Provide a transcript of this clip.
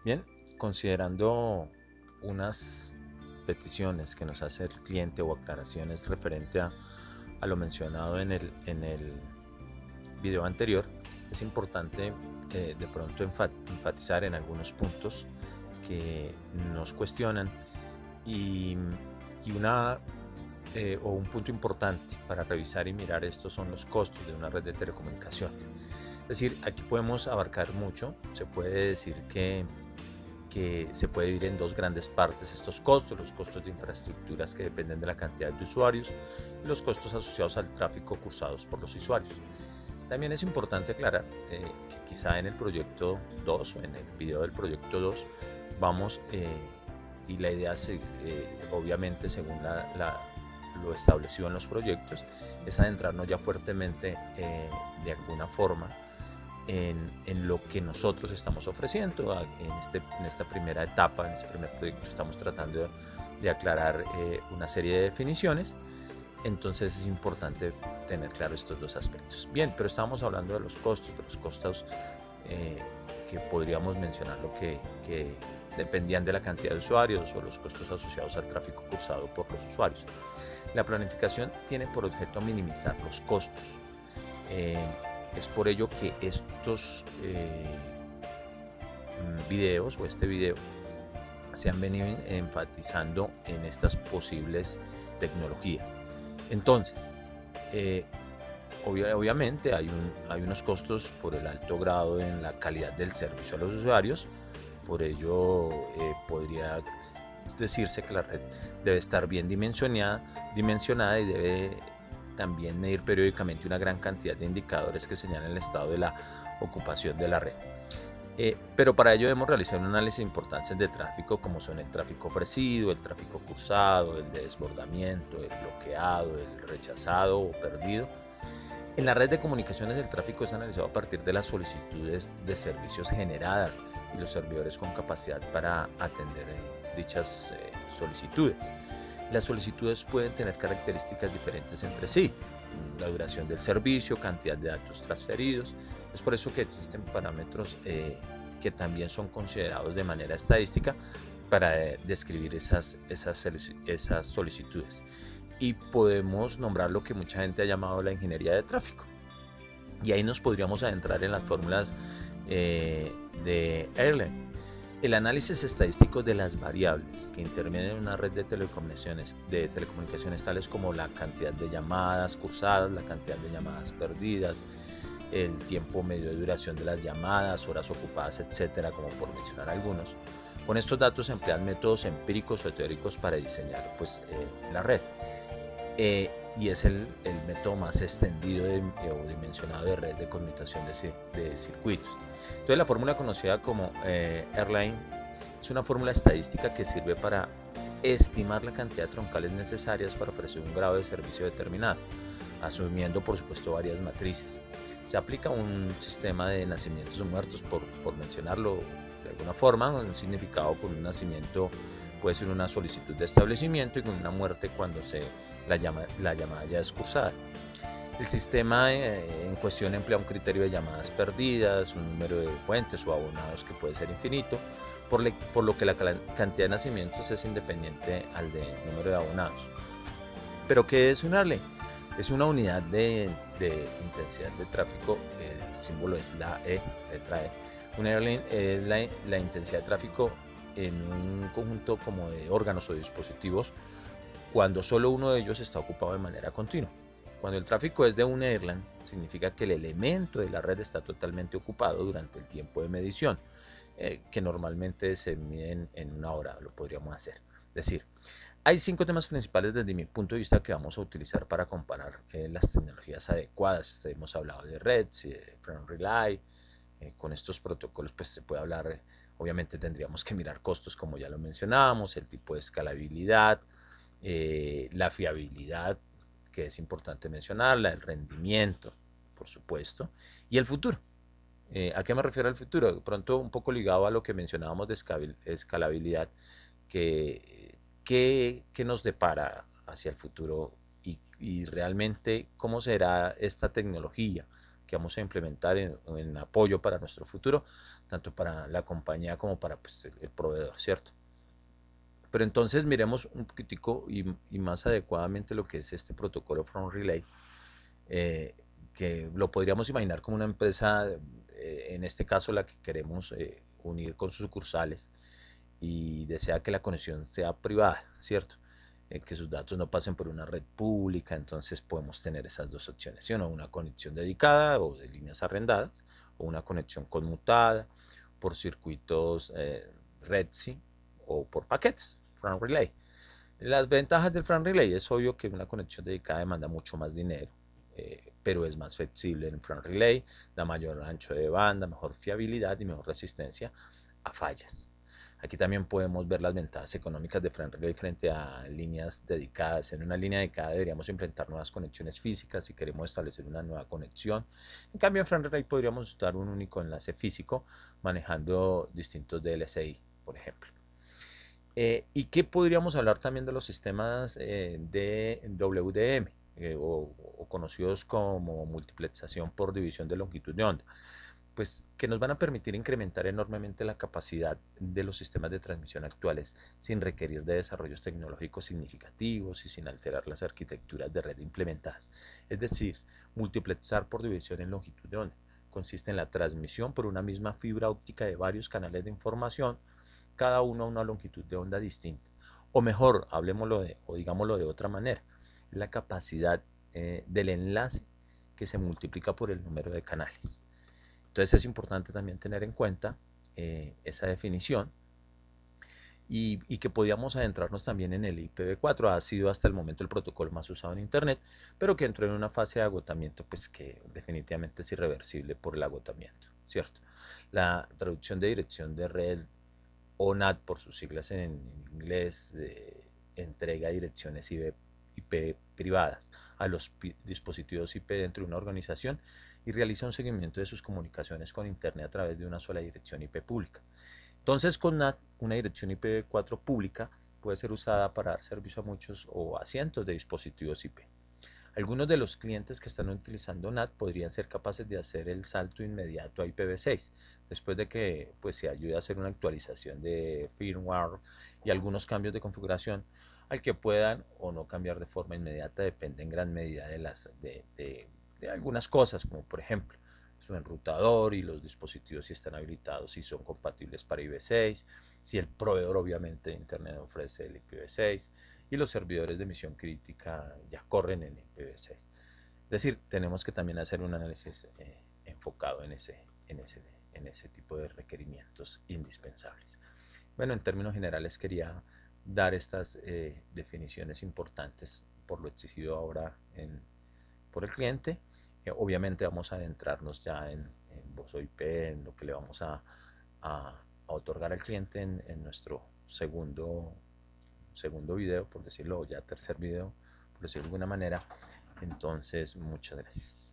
Bien, considerando unas peticiones que nos hace el cliente o aclaraciones referente a lo mencionado en el video anterior, es importante de pronto enfatizar en algunos puntos que nos cuestionan y, y un punto importante para revisar y mirar estos son los costos de una red de telecomunicaciones. Es decir, aquí podemos abarcar mucho, se puede decir que se puede dividir en dos grandes partes estos costos, los costos de infraestructuras que dependen de la cantidad de usuarios y los costos asociados al tráfico cursados por los usuarios. También es importante aclarar que quizá en el proyecto 2 o en el video del proyecto 2 vamos, y la idea obviamente según lo establecido en los proyectos, es adentrarnos ya fuertemente de alguna forma en lo que nosotros estamos ofreciendo. En esta primera etapa, en este primer proyecto, estamos tratando de aclarar una serie de definiciones. Entonces es importante tener claro estos dos aspectos. Bien, pero estábamos hablando de los costos que podríamos mencionar que dependían de la cantidad de usuarios o los costos asociados al tráfico cursado por los usuarios. La planificación tiene por objeto minimizar los costos. Eh, es por ello que estos videos o este video se han venido enfatizando en estas posibles tecnologías. Entonces, eh, obviamente hay unos costos por el alto grado en la calidad del servicio a los usuarios, por ello podría decirse que la red debe estar bien dimensionada y debe también medir periódicamente una gran cantidad de indicadores que señalan el estado de la ocupación de la red. Pero para ello debemos realizar un análisis de importancias de tráfico como son el tráfico ofrecido, el tráfico cursado, el de desbordamiento, el bloqueado, el rechazado o perdido. En la red de comunicaciones el tráfico es analizado a partir de las solicitudes de servicios generadas y los servidores con capacidad para atender dichas solicitudes. Las solicitudes pueden tener características diferentes entre sí, la duración del servicio, cantidad de datos transferidos. Es por eso que existen parámetros que también son considerados de manera estadística para describir esas solicitudes. Y podemos nombrar lo que mucha gente ha llamado la ingeniería de tráfico. Y ahí nos podríamos adentrar en las fórmulas de Erlang. El análisis estadístico de las variables que intervienen en una red de telecomunicaciones tales como la cantidad de llamadas cursadas, la cantidad de llamadas perdidas, el tiempo medio de duración de las llamadas, horas ocupadas, etcétera, como por mencionar algunos. Con estos datos se emplean métodos empíricos o teóricos para diseñar la red. Y es el método más extendido o dimensionado de red de conmutación de circuitos. Entonces la fórmula conocida como Erlang es una fórmula estadística que sirve para estimar la cantidad de troncales necesarias para ofrecer un grado de servicio determinado, asumiendo por supuesto varias matrices. Se aplica un sistema de nacimientos o muertos, por mencionarlo de alguna forma, un significado con un nacimiento puede ser una solicitud de establecimiento y con una muerte cuando la llamada ya es cursada. El sistema en cuestión emplea un criterio de llamadas perdidas, un número de fuentes o abonados que puede ser infinito, por lo que la cantidad de nacimientos es independiente al de número de abonados. ¿Pero qué es un ARLE? Es una unidad de intensidad de tráfico, el símbolo es la E, letra E. Un ARLE es la intensidad de tráfico en un conjunto como de órganos o dispositivos cuando solo uno de ellos está ocupado de manera continua. Cuando el tráfico es de un Erlang, significa que el elemento de la red está totalmente ocupado durante el tiempo de medición, que normalmente se mide en una hora, lo podríamos hacer. Es decir, hay 5 temas principales desde mi punto de vista que vamos a utilizar para comparar las tecnologías adecuadas. Hemos hablado de REDS y de Frame Relay. Con estos protocolos pues se puede hablar, obviamente tendríamos que mirar costos como ya lo mencionábamos, el tipo de escalabilidad, la fiabilidad, que es importante mencionarla, el rendimiento, por supuesto, y el futuro. ¿A qué me refiero al futuro? De pronto un poco ligado a lo que mencionábamos de escalabilidad, que nos depara hacia el futuro y realmente cómo será esta tecnología que vamos a implementar en apoyo para nuestro futuro, tanto para la compañía como para pues, el proveedor, ¿cierto? Pero entonces miremos un poquitico y más adecuadamente lo que es este protocolo Front Relay, eh, que lo podríamos imaginar como una empresa, en este caso la que queremos unir con sus sucursales y desea que la conexión sea privada, ¿cierto? Que sus datos no pasen por una red pública, entonces podemos tener esas dos opciones, ¿sí o no? Una conexión dedicada o de líneas arrendadas, o una conexión conmutada por circuitos RedSI o por paquetes, Front Relay. Las ventajas del Front Relay es obvio que una conexión dedicada demanda mucho más dinero, pero es más flexible en Front Relay, da mayor ancho de banda, mejor fiabilidad y mejor resistencia a fallas. Aquí también podemos ver las ventajas económicas de Front Relay frente a líneas dedicadas. En una línea dedicada deberíamos implementar nuevas conexiones físicas si queremos establecer una nueva conexión. En cambio, en Front Relay podríamos usar un único enlace físico manejando distintos DLSI, por ejemplo. ¿Y qué podríamos hablar también de los sistemas de WDM o conocidos como multiplexación por división de longitud de onda? Pues que nos van a permitir incrementar enormemente la capacidad de los sistemas de transmisión actuales sin requerir de desarrollos tecnológicos significativos y sin alterar las arquitecturas de red implementadas. Es decir, multiplexar por división en longitud de onda consiste en la transmisión por una misma fibra óptica de varios canales de información, cada uno a una longitud de onda distinta. O mejor, hablemoslo o digámoslo de otra manera, es la capacidad del enlace que se multiplica por el número de canales. Entonces es importante también tener en cuenta esa definición y que podíamos adentrarnos también en el IPv4. Ha sido hasta el momento el protocolo más usado en Internet, pero que entró en una fase de agotamiento pues que definitivamente es irreversible por el agotamiento, ¿cierto? La traducción de dirección de red o NAT por sus siglas en inglés, entrega direcciones IP privadas a los dispositivos IP dentro de una organización y realiza un seguimiento de sus comunicaciones con Internet a través de una sola dirección IP pública. Entonces, con NAT, una dirección IPv4 pública puede ser usada para dar servicio a muchos o a cientos de dispositivos IP. Algunos de los clientes que están utilizando NAT podrían ser capaces de hacer el salto inmediato a IPv6, después de que pues, se ayude a hacer una actualización de firmware y algunos cambios de configuración, al que puedan o no cambiar de forma inmediata depende en gran medida de algunas cosas, como por ejemplo su enrutador y los dispositivos si están habilitados, si son compatibles para IPv6, si el proveedor obviamente de Internet ofrece el IPv6 y los servidores de misión crítica ya corren en IPv6. Es decir, tenemos que también hacer un análisis enfocado en ese tipo de requerimientos indispensables. Bueno, en términos generales quería dar estas definiciones importantes por lo exigido ahora por el cliente. Obviamente vamos a adentrarnos ya en voz OIP, en lo que le vamos a otorgar al cliente en nuestro segundo video, por decirlo, o ya tercer video, por decirlo de alguna manera. Entonces, muchas gracias.